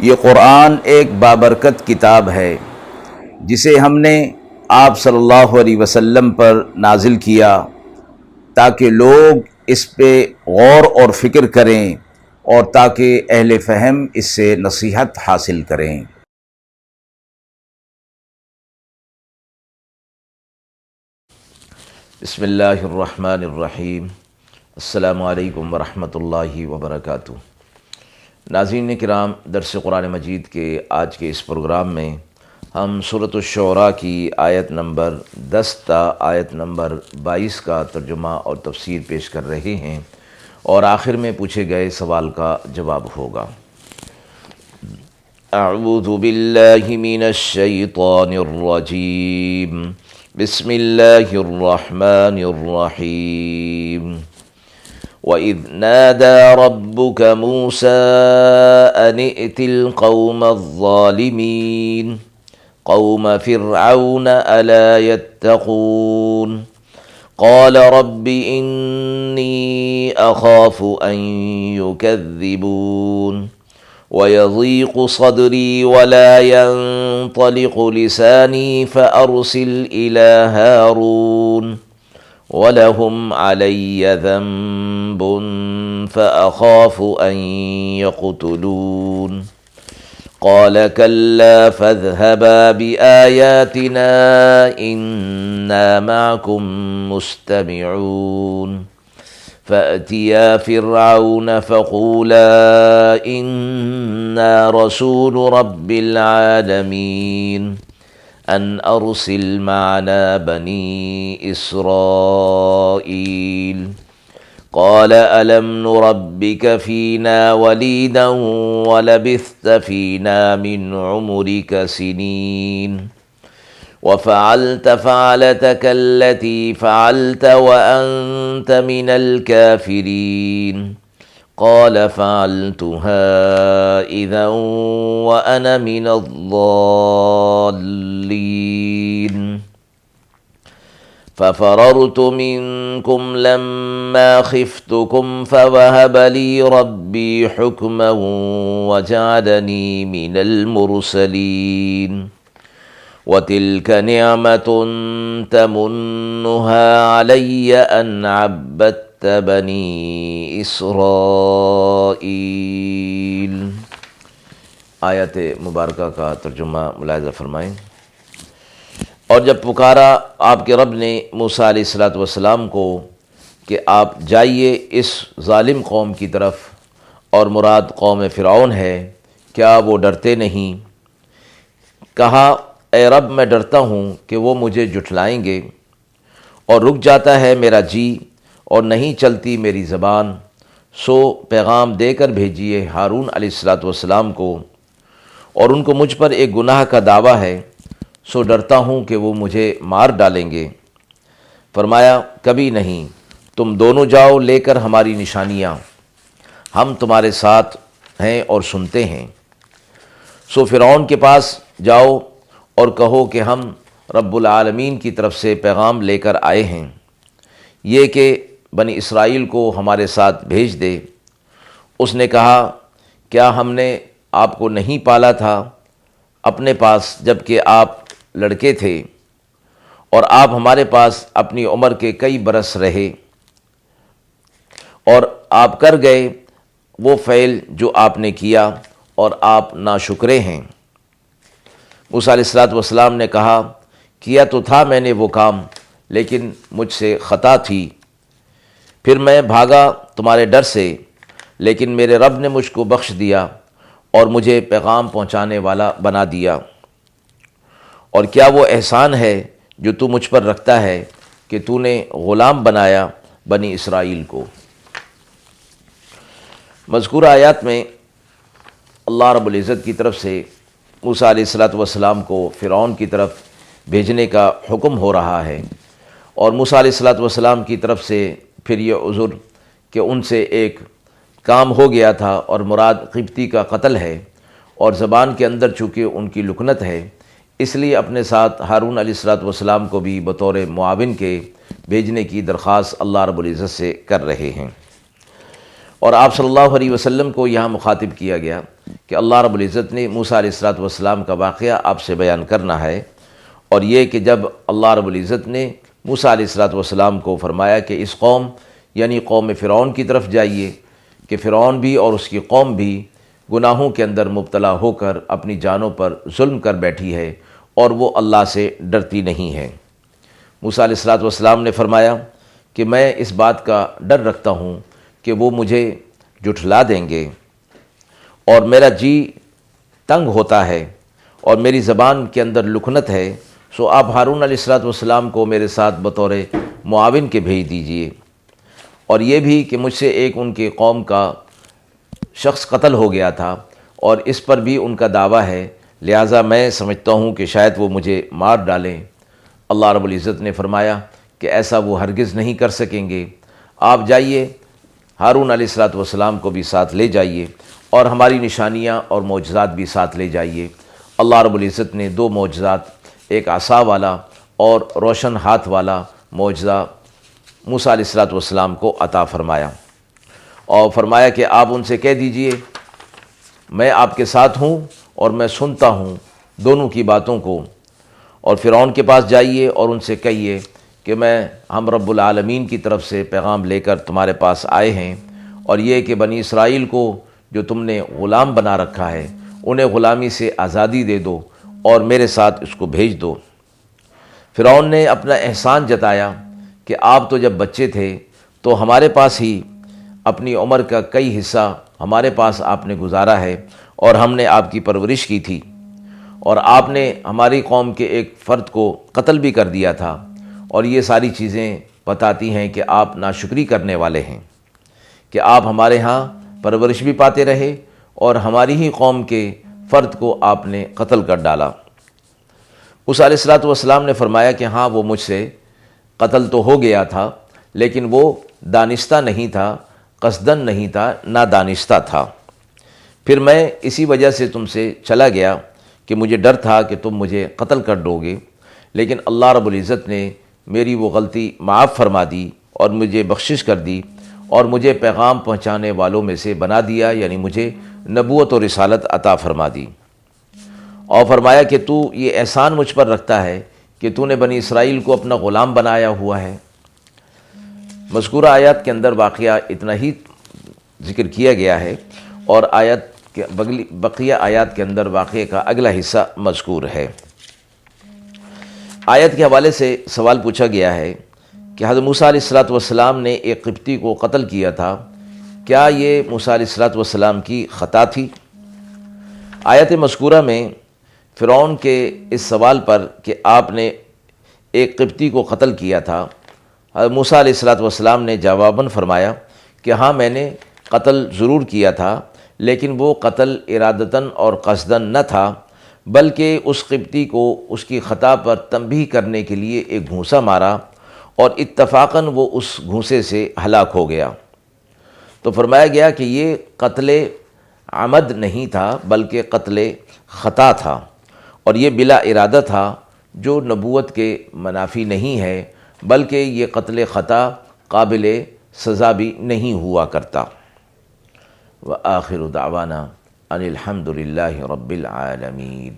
یہ قرآن ایک بابرکت کتاب ہے جسے ہم نے آپ صلی اللہ علیہ وسلم پر نازل کیا تاکہ لوگ اس پہ غور اور فکر کریں اور تاکہ اہل فہم اس سے نصیحت حاصل کریں۔ بسم اللہ الرحمن الرحیم۔ السلام علیکم ورحمۃ اللہ وبرکاتہ۔ ناظرین کرام، درس قرآن مجید کے آج کے اس پروگرام میں ہم سورۃ الشعراء کی آیت نمبر 10 تا آیت نمبر 22 کا ترجمہ اور تفسیر پیش کر رہے ہیں، اور آخر میں پوچھے گئے سوال کا جواب ہوگا۔ اعوذ باللہ من الشیطان الرجیم، بسم اللہ الرحمن الرحیم۔ وَإِذْ نَادَى رَبُّكَ مُوسَىٰ أَنِ ائْتِ الْقَوْمَ الظَّالِمِينَ قَوْمَ فِرْعَوْنَ أَلَا يَتَّقُونَ قَالَ رَبِّ إِنِّي أَخَافُ أَن يُكَذِّبُونِ وَيَضِيقُ صَدْرِي وَلَا يَنطَلِقُ لِسَانِي فَأَرْسِلْ إِلَىٰ هَارُونَ وَلَهُمْ عَلَيَّ ذَنبٌ فَأَخَافُ أَن يَقْتُلُونِ قَالَ كَلَّا فَاذْهَبَا بِآيَاتِنَا إِنَّا مَعَكُمْ مُسْتَمِعُونَ فَأْتِيَا فِرْعَوْنَ فَقُولَا إِنَّا رَسُولُ رَبِّ الْعَالَمِينَ أَنْ أَرْسِلْ مَعَنَا بَنِي إِسْرَائِيلَ قَالَ أَلَمْ نُرَبِّكَ فِينَا وَلِيدًا وَلَبِثْتَ فِينَا مِنْ عُمُرِكَ سِنِينَ وَفَعَلْتَ فَعْلَتَكَ الَّتِي فَعَلْتَ وَأَنْتَ مِنَ الْكَافِرِينَ قَالَ فَعَلْتُهَا إِذًا وَأَنَا مِنَ الضَّالِّينَ فَفَرَرْتُ مِنْكُمْ لَمَّا خِفْتُكُمْ فَوَهَبَ لِي رَبِّي حُكْمًا وَجَعَلَنِي مِنَ الْمُرْسَلِينَ وَتِلْكَ نِعْمَةٌ تَمُنُّهَا عَلَيَّ أَنْ عَبَّدتَّ بَنِي إِسْرَائِيلَ۔ آیت مبارکہ کا ترجمہ ملاحظہ فرمائیں۔ اور جب پکارا آپ کے رب نے موسیٰ علیہ السلام کو کہ آپ جائیے اس ظالم قوم کی طرف، اور مراد قوم فرعون ہے، کیا وہ ڈرتے نہیں؟ کہا، اے رب، میں ڈرتا ہوں کہ وہ مجھے جھٹلائیں گے، اور رک جاتا ہے میرا جی اور نہیں چلتی میری زبان، سو پیغام دے کر بھیجیے ہارون علیہ السلام کو، اور ان کو مجھ پر ایک گناہ کا دعویٰ ہے، سو ڈرتا ہوں کہ وہ مجھے مار ڈالیں گے۔ فرمایا، کبھی نہیں، تم دونوں جاؤ لے کر ہماری نشانیاں، ہم تمہارے ساتھ ہیں اور سنتے ہیں۔ سو فرعون کے پاس جاؤ اور کہو کہ ہم رب العالمین کی طرف سے پیغام لے کر آئے ہیں، یہ کہ بنی اسرائیل کو ہمارے ساتھ بھیج دے۔ اس نے کہا، کیا ہم نے آپ کو نہیں پالا تھا اپنے پاس جب کہ آپ لڑکے تھے، اور آپ ہمارے پاس اپنی عمر کے کئی برس رہے، اور آپ کر گئے وہ فعل جو آپ نے کیا، اور آپ ناشکرے ہیں۔ موسیٰ علیہ السلام نے کہا، کیا تو تھا میں نے وہ کام، لیکن مجھ سے خطا تھی، پھر میں بھاگا تمہارے ڈر سے، لیکن میرے رب نے مجھ کو بخش دیا اور مجھے پیغام پہنچانے والا بنا دیا۔ اور کیا وہ احسان ہے جو تو مجھ پر رکھتا ہے کہ تو نے غلام بنایا بنی اسرائیل کو۔ مذکورہ آیات میں اللہ رب العزت کی طرف سے موسیٰ علیہ السلام کو فرعون کی طرف بھیجنے کا حکم ہو رہا ہے، اور موسیٰ علیہ السلام کی طرف سے پھر یہ عذر کہ ان سے ایک کام ہو گیا تھا، اور مراد قبطی کا قتل ہے، اور زبان کے اندر چونکہ ان کی لکنت ہے، اس لیے اپنے ساتھ ہارون علیہ السلام کو بھی بطور معاون کے بھیجنے کی درخواست اللہ رب العزت سے کر رہے ہیں۔ اور آپ صلی اللہ علیہ وسلم کو یہاں مخاطب کیا گیا کہ اللہ رب العزت نے موسیٰ علیہ السلام کا واقعہ آپ سے بیان کرنا ہے، اور یہ کہ جب اللہ رب العزت نے موسیٰ علیہ السلام کو فرمایا کہ اس قوم یعنی قوم فرعون کی طرف جائیے کہ فرعون بھی اور اس کی قوم بھی گناہوں کے اندر مبتلا ہو کر اپنی جانوں پر ظلم کر بیٹھی ہے اور وہ اللہ سے ڈرتی نہیں ہے۔ موسیٰ علیہ السلام نے فرمایا کہ میں اس بات کا ڈر رکھتا ہوں کہ وہ مجھے جھٹلا دیں گے، اور میرا جی تنگ ہوتا ہے اور میری زبان کے اندر لکنت ہے، سو آپ ہارون علیہ السلام کو میرے ساتھ بطور معاون کے بھیج دیجئے، اور یہ بھی کہ مجھ سے ایک ان کے قوم کا شخص قتل ہو گیا تھا اور اس پر بھی ان کا دعویٰ ہے، لہٰذا میں سمجھتا ہوں کہ شاید وہ مجھے مار ڈالیں۔ اللہ رب العزت نے فرمایا کہ ایسا وہ ہرگز نہیں کر سکیں گے، آپ جائیے ہارون علیہ السلام کو بھی ساتھ لے جائیے اور ہماری نشانیاں اور معجزات بھی ساتھ لے جائیے۔ اللہ رب العزت نے دو معجزات، ایک عصا والا اور روشن ہاتھ والا معجزہ موسیٰ علیہ السلام کو عطا فرمایا، اور فرمایا کہ آپ ان سے کہہ دیجئے میں آپ کے ساتھ ہوں اور میں سنتا ہوں دونوں کی باتوں کو، اور فرعون کے پاس جائیے اور ان سے کہیے کہ ہم رب العالمین کی طرف سے پیغام لے کر تمہارے پاس آئے ہیں، اور یہ کہ بنی اسرائیل کو جو تم نے غلام بنا رکھا ہے انہیں غلامی سے آزادی دے دو اور میرے ساتھ اس کو بھیج دو۔ فرعون نے اپنا احسان جتایا کہ آپ تو جب بچے تھے تو ہمارے پاس ہی اپنی عمر کا کئی حصہ ہمارے پاس آپ نے گزارا ہے، اور ہم نے آپ کی پرورش کی تھی، اور آپ نے ہماری قوم کے ایک فرد کو قتل بھی کر دیا تھا، اور یہ ساری چیزیں بتاتی ہیں کہ آپ ناشکری کرنے والے ہیں کہ آپ ہمارے ہاں پرورش بھی پاتے رہے اور ہماری ہی قوم کے فرد کو آپ نے قتل کر ڈالا۔ موسیٰ علیہ السلام نے فرمایا کہ ہاں وہ مجھ سے قتل تو ہو گیا تھا، لیکن وہ دانستہ نہیں تھا، قصدن نہیں تھا، نادانستہ تھا۔ پھر میں اسی وجہ سے تم سے چلا گیا کہ مجھے ڈر تھا کہ تم مجھے قتل کر دو گے، لیکن اللہ رب العزت نے میری وہ غلطی معاف فرما دی اور مجھے بخشش کر دی، اور مجھے پیغام پہنچانے والوں میں سے بنا دیا، یعنی مجھے نبوت و رسالت عطا فرما دی، اور فرمایا کہ تو یہ احسان مجھ پر رکھتا ہے کہ تو نے بنی اسرائیل کو اپنا غلام بنایا ہوا ہے۔ مذکورہ آیات کے اندر واقعہ اتنا ہی ذکر کیا گیا ہے، اور آیت کے بقیہ آیات کے اندر واقعے کا اگلا حصہ مذکور ہے۔ آیت کے حوالے سے سوال پوچھا گیا ہے کہ حضرت موسیٰ علیہ السلام نے ایک قبطی کو قتل کیا تھا، کیا یہ موسیٰ علیہ السلام کی خطا تھی؟ آیت مذکورہ میں فرعون کے اس سوال پر کہ آپ نے ایک قبطی کو قتل کیا تھا، حضرت موسیٰ علیہ السلام نے جواباً فرمایا کہ ہاں میں نے قتل ضرور کیا تھا، لیکن وہ قتل ارادتاً اور قصداً نہ تھا، بلکہ اس قبطی کو اس کی خطا پر تنبیہ کرنے کے لیے ایک گھونسا مارا، اور اتفاقاً وہ اس گھونسے سے ہلاک ہو گیا۔ تو فرمایا گیا کہ یہ قتل عمد نہیں تھا بلکہ قتل خطا تھا، اور یہ بلا ارادہ تھا، جو نبوت کے منافی نہیں ہے، بلکہ یہ قتل خطا قابل سزا بھی نہیں ہوا کرتا۔ وآخر دعوانا ان الحمد للہ رب العالمین۔